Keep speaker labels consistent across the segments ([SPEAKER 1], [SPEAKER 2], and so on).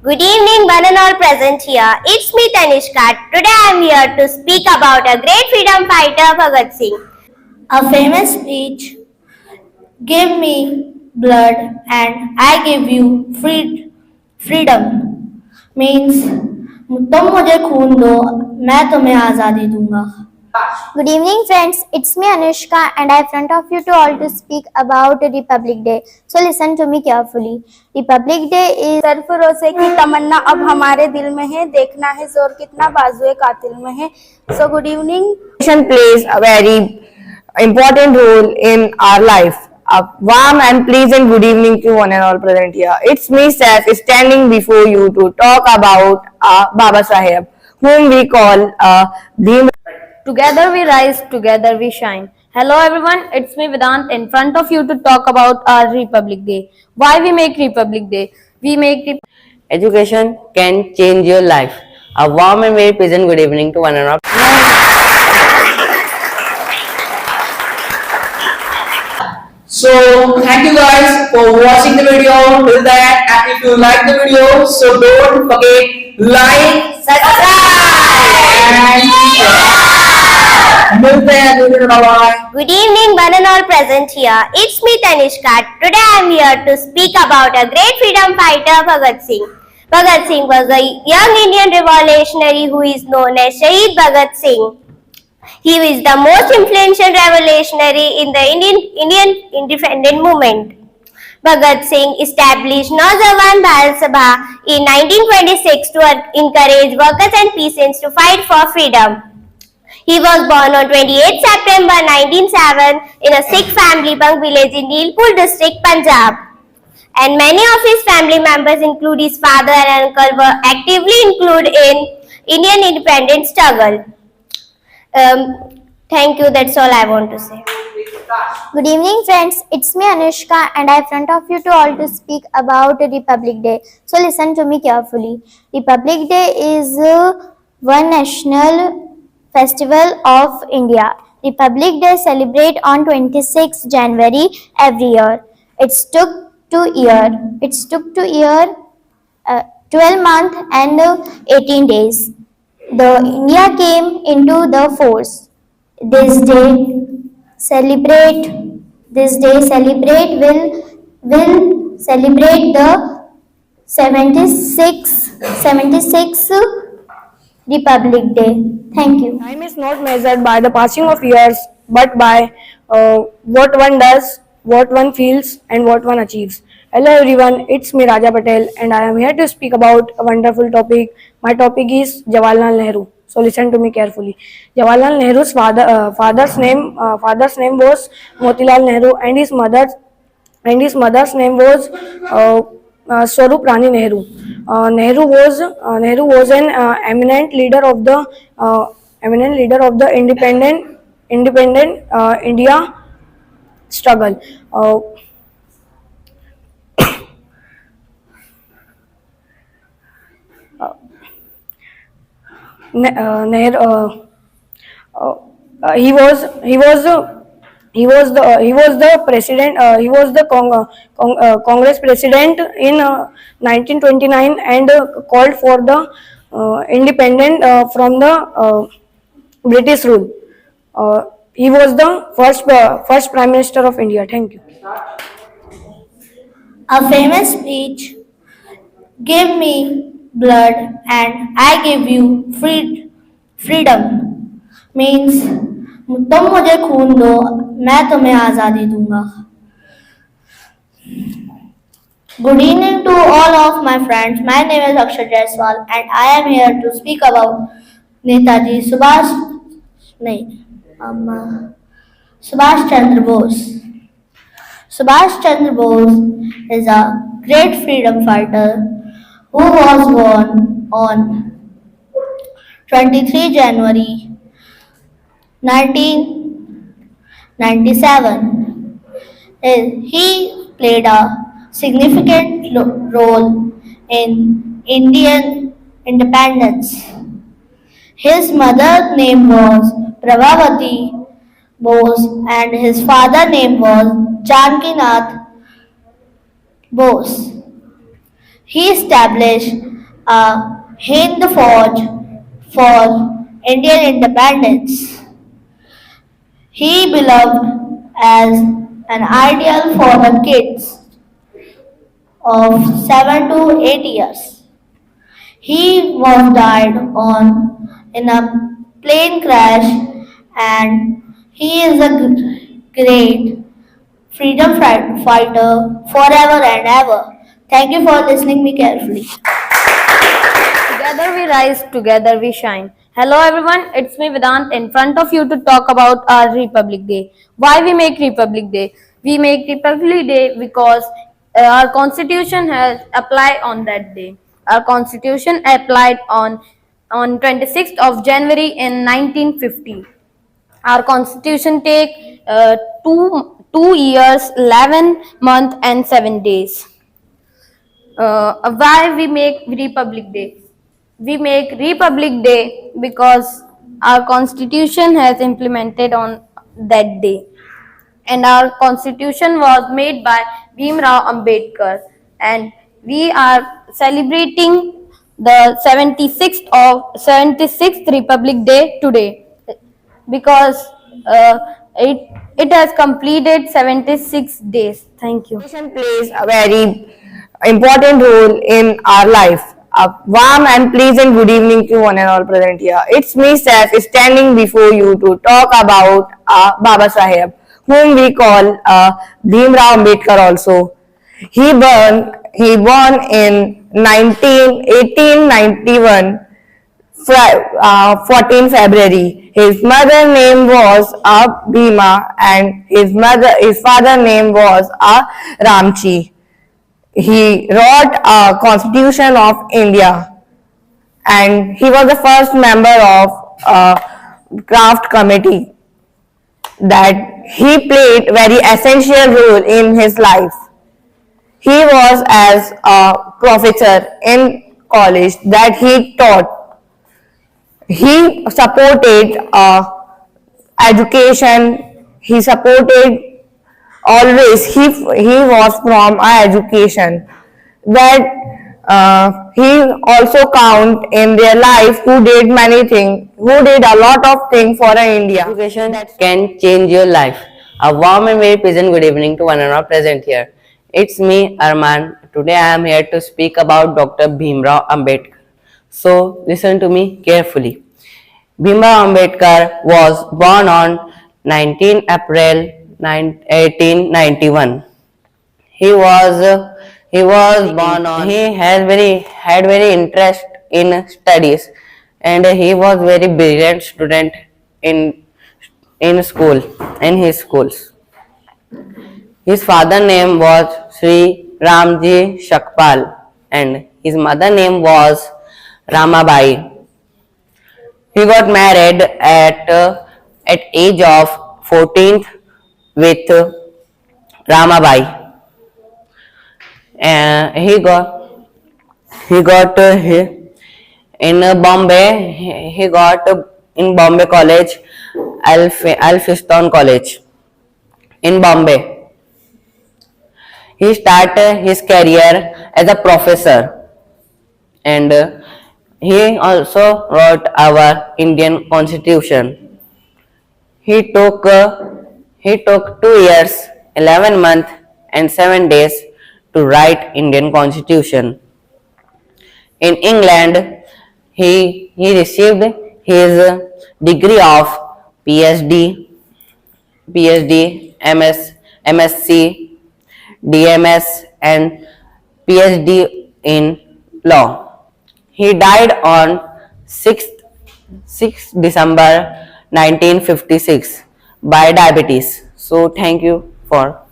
[SPEAKER 1] Good evening, one and all present here. It's me, Tanishka. Today I am here to speak about a great freedom fighter, Bhagat Singh. A famous speech, give me blood and I give you freedom, means तुम मुझे खून दो, मैं तुम्हें आज़ादी दूंगा.
[SPEAKER 2] Good evening, friends. It's me Anushka, and I front of you to all to speak about Republic Day. So listen to me carefully. Republic Day is
[SPEAKER 3] सरफरोशे की तमन्ना अब हमारे दिल में है, देखना है जोर कितना बाजुए कातिल में है. So good evening.
[SPEAKER 4] Education plays a very important role in our life. A warm and pleasant good evening to one and all present here. It's me, Saif, standing before you to talk about Baba Saheb, whom we call Bhim.
[SPEAKER 3] Together we rise, together we shine. Hello everyone, it's me Vedant in front of you to talk about our Republic Day. Why we make Republic Day? We make
[SPEAKER 5] Education can change your life. A warm and very pleasant good evening to one and all.
[SPEAKER 6] So thank you guys for watching the video till that, and if you like the video, so don't forget like, subscribe and share. Bye-bye.
[SPEAKER 1] Good evening, one and all present here. It's me, Tanishka. Today I am here to speak about a great freedom fighter, Bhagat Singh. Bhagat Singh was a young Indian revolutionary who is known as Shaheed Bhagat Singh. He was the most influential revolutionary in the Indian independent movement. Bhagat Singh established Naujawan Bharat Sabha in 1926 to encourage workers and peasants to fight for freedom. He was born on 28 September 1907 in a Sikh family Bang village in Nilpur district, Punjab. And many of his family members, include his father and uncle, were actively included in Indian independence struggle. Thank you. That's all I want to say.
[SPEAKER 2] Good evening, friends. It's me Anushka, and I front of you to all to speak about Republic Day. So listen to me carefully. Republic Day is one national festival of India. Republic Day celebrate on 26 January every year. It took 12 months and 18 days. The India came into the force. This day celebrate will celebrate the 76th Republic Day. Thank you.
[SPEAKER 4] Time is not measured by the passing of years, but by what one does, what one feels, and what one achieves. Hello everyone, it's me Raja Patel, and I am here to speak about a wonderful topic. My topic is Jawaharlal Nehru. So listen to me carefully. Jawaharlal Nehru's father's name was Motilal Nehru, and his mother's name was Swarup Rani Nehru. Nehru was an eminent leader of the independent India struggle. He was the Congress president in 1929 and called for the independent from the British rule. He was the first Prime Minister of India. Thank you.
[SPEAKER 1] A famous speech, give me blood and I give you freedom, means तुम मुझे खून दो, मैं तुम्हें आज़ादी दूंगा. Good evening to all of my friends. My name is Akshay Jaiswal and I am here to speak about Netaji Subhash Chandra Bose. Subhash Chandra Bose is a great freedom fighter who was born on 23 January 1997. He played a significant role in Indian independence. His mother's name was Prabhavati Bose and his father's name was Janakinath Bose. He established
[SPEAKER 2] Hind fought for Indian independence. He beloved as an ideal for the kids of 7 to 8 years. He was died on in a plane crash, and he is a great freedom fighter forever and ever. Thank you for listening me carefully.
[SPEAKER 3] Together we rise, together we shine. Hello everyone, it's me Vedant in front of you to talk about our Republic Day. Why we make Republic Day? We make Republic Day because our constitution has applied on that day. Our constitution applied on 26th of January in 1950. Our constitution take 2 years, 11 months and 7 days. Why we make Republic Day? We make Republic Day because our constitution has implemented on that day, and our constitution was made by Bhimrao Ambedkar, and we are celebrating the 76th Republic Day today because it has completed 76 days. Thank you.
[SPEAKER 4] Education plays a very important role in our life. A warm and pleasant good evening to one and all present here. It's me, Saif, standing before you to talk about Baba Saheb, whom we call Bhimrao Ambedkar also. He born in 1891, 14 February. His mother name was Bhima and his father name was Ramchi. He wrote a Constitution of India, and he was the first member of Craft Committee. That he played very essential role in his life. He was as a professor in college that he taught. He supported education. He supported always. He was from education. That he also count in their life who did many things, who did a lot of things for India.
[SPEAKER 5] Education that can change your life. A warm and very pleasant good evening to one and all present here. It's me, Arman. Today I am here to speak about Dr. Bhimrao Ambedkar. So listen to me carefully. Bhimrao Ambedkar was born on 19 April 1891. He had very interest in studies, and he was very brilliant student in his schools. His father name was Sri Ramji Shakpal and his mother name was Ramabai. He got married at age of 14 with Ramabai. He got in Bombay. He got in Bombay College, Elphinstone College in Bombay. He started his career as a professor, and he also wrote our Indian Constitution. He took 2 years, 11 months and 7 days to write Indian Constitution. In England, he received his degree of PhD, MSc, DMS and PhD in law. He died on 6th December 1956 by diabetes. So thank you for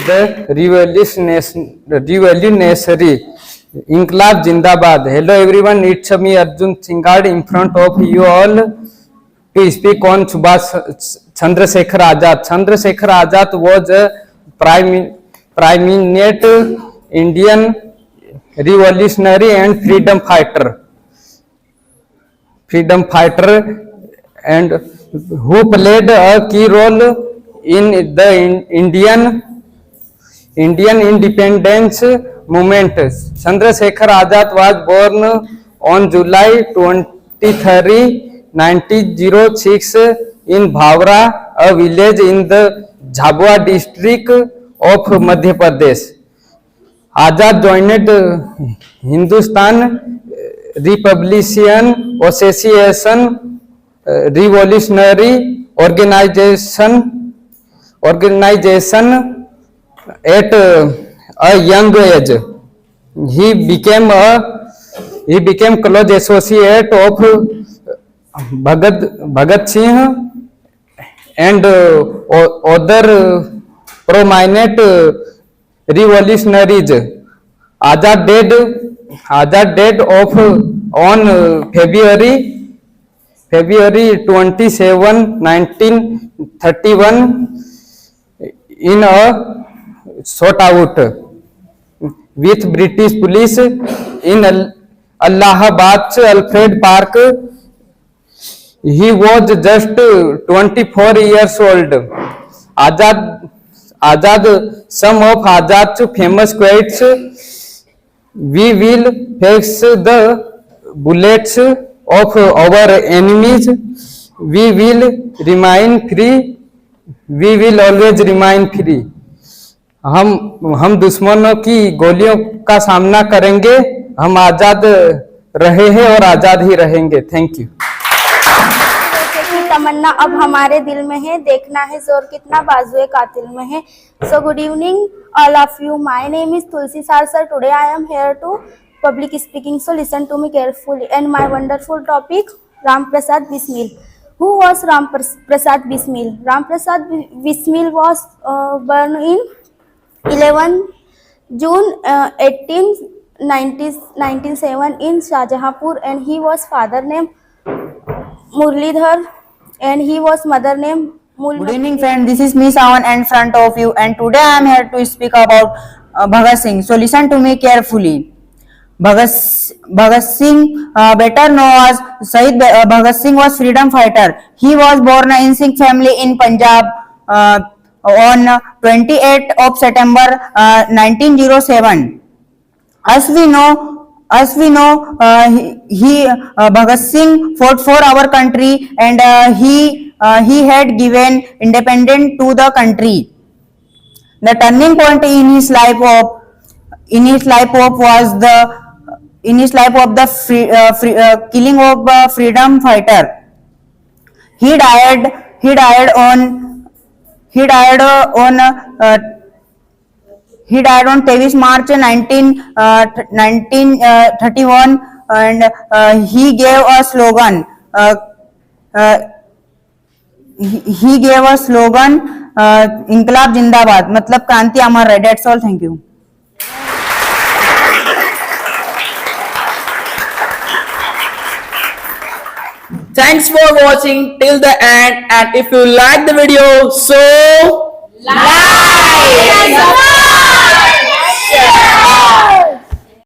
[SPEAKER 7] the revolutionary Inqilab Zindabad. Hello everyone, it's me Arjun Singad in front of you all to speak on Subhash Chandrasekhar Azad. Chandrasekhar Azad was a prominent Indian revolutionary and freedom fighter, and who played a key role in the Indian independence movement. Chandrasekhar Azad was born on July 23, 1906 in Bhavra, a village in the Jhabua district of Madhya Pradesh. Azad joined Hindustan Republican Association, revolutionary organization at a young age. He became close associate of Bhagat Singh and other prominent revolutionaries. Azad died on February 27, 1931 in a shootout with British police in Allahabad's Alfred Park. He was just 24 years old. Azad, some of Azad's famous quotes: "We will face the bullets of our enemies. We will remain free. We will always remain free." हम दुश्मनों की गोलियों का सामना करेंगे. हम आजाद रहे हैं और आजाद ही रहेंगे. Thank you.
[SPEAKER 8] की तमन्ना अब हमारे दिल में है, देखना है जोर कितना बाजुए कातिल में है. So good evening all of you. My name is Tulsi Sarsar. Today I am here to public speaking. So listen to me carefully. And my wonderful topic, Ram Prasad Bismil. Who was Ram Prasad Bismil? Ram Prasad Bismil was born in 11 June 1997 in Shahjahanpur, and he was father named Murlidhar and he was mother named Mulmati.
[SPEAKER 9] Good evening friends, this is me Sawan in front of you, and today I am here to speak about Bhagat Singh. So listen to me carefully. Bhagat Singh, better known as Shahid Bhagat Singh, was freedom fighter. He was born in Sikh family in Punjab on 28th of September 1907. As we know, Bhagat Singh fought for our country, and he had given independence to the country. The turning point in his life was the killing of freedom fighter. He died on 23 March 1931, and he gave a slogan. इनकलाब जिंदाबाद, मतलब क्रांति अमर है. That's all. Thank you.
[SPEAKER 6] Thanks for watching till the end, and if you like the video, so like, subscribe, share.